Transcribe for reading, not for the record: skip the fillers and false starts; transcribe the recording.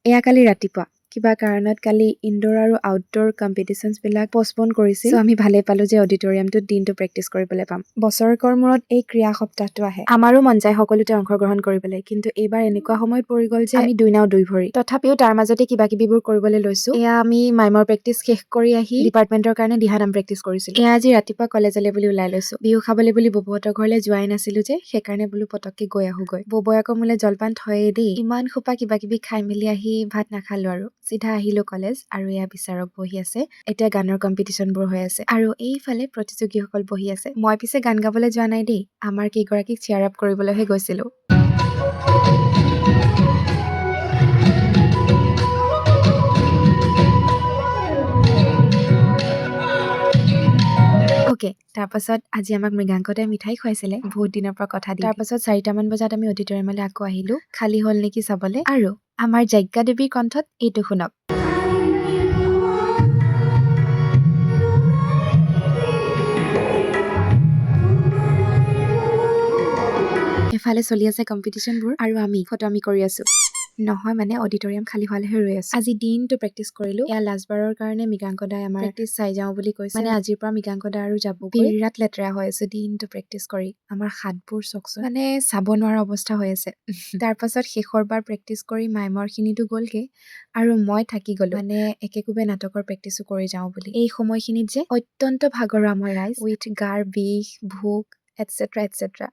এয়া কালি ৰাতিপুৱা কিবা কাৰণত কালি ইনডোৰ আৰু আউটডোৰ কম্পিটিশ্যনছবিলাক পষ্টপন কৰিছিল। আমি ভালেই পালো যে অডিটৰিয়ামটোত দিনটো প্ৰেক্টিচ কৰিবলৈ পাম। বছৰেকৰ মূৰত এই ক্ৰীড়া সপ্তাহটো আহে। আমাৰো মন যায় সকলোতে অংশগ্ৰহণ কৰিবলৈ, কিন্তু এইবাৰ এনেকুৱা সময়ত পৰি গ'ল যে আমি দুই নাও দুই ভৰি। তথাপিও তাৰ মাজতে কিবা কিবিবোৰ কৰিবলৈ লৈছো। এয়া আমি মাইমৰ প্ৰেক্টিচ শেষ কৰি আহি ডিপাৰ্টমেণ্টৰ কাৰণে দিহানাম প্ৰেক্টিচ কৰিছিলো। এয়া আজি ৰাতিপুৱা কলেজলৈ বুলি ওলাই লৈছো। বিহু খাবলৈ বুলি ববহঁতৰ ঘৰলৈ যোৱাই নাছিলো যে, সেইকাৰণে বোলো পতককে গৈ আহোগৈ। ববই আকৌ মোলে জলপান থয়েই দেই। ইমান সোপা কিবা কিবি খাই মেলি আহি ভাত নাখালো আৰু চিধা আহিলো কলেজ। আৰু এয়া বিচাৰক বহি আছে। এতিয়া গানৰ কম্পিটিশ্যনবোৰ হৈ আছে আৰু এইফালে প্ৰতিযোগীসকল বহি আছে। মই পিছে গান গাবলৈ যোৱা নাই দেই, আমাৰ কেইগৰাকীক চিয়াৰ আপ কৰিবলৈহে গৈছিলো। অ'কে, তাৰপাছত আজি আমাক মৃগাংকতে মিঠাই খুৱাইছিলে বহুত দিনৰ পৰা কথা দি। তাৰপাছত 4টামান বজাত আমি অডিটৰিয়ামলৈ আকৌ আহিলো, খালী হ'ল নেকি চাবলৈ। আৰু আমাৰ যজ্ঞা দেৱীৰ কণ্ঠত এইটো শুনক। এফালে চলি আছে কম্পিটিশ্যনবোৰ আৰু আমি ফটোৱামি কৰি আছো। নহয় মানে অডিটৰিয়াম খালী হোৱালেহে ৰৈ আছো। আজি দিনটো প্ৰেক্টিচ কৰিলো। এয়া লাষ্টবাৰৰ কাৰণে মৃগাংক দাই আমাৰ প্ৰেক্টিচ চাই যাওঁ বুলি কৈছে। মানে আজিৰ পৰা মৃগাংক দা আৰু যাব। বিৰাট লেতেৰা হৈ আছে দিনটো প্ৰেক্টিচ কৰি। আমাৰ হাতবোৰ চকচোন মানে চাব নোৱাৰা অৱস্থা হৈ আছে। তাৰ পাছত শেষৰ বাৰ প্ৰেক্টিচ কৰি মাইমৰ খিনিতো গ'লগে আৰু মই থাকি গলো। মানে একেকোবে নাটকৰ প্ৰেক্টিচো কৰি যাওঁ বুলি। এই সময়খিনিত যে অত্যন্ত ভাগৰুৱা মই ৰাইজ, উইথ গাৰ বিষ, ভোক এটচেট্ৰা এটচেট্ৰা।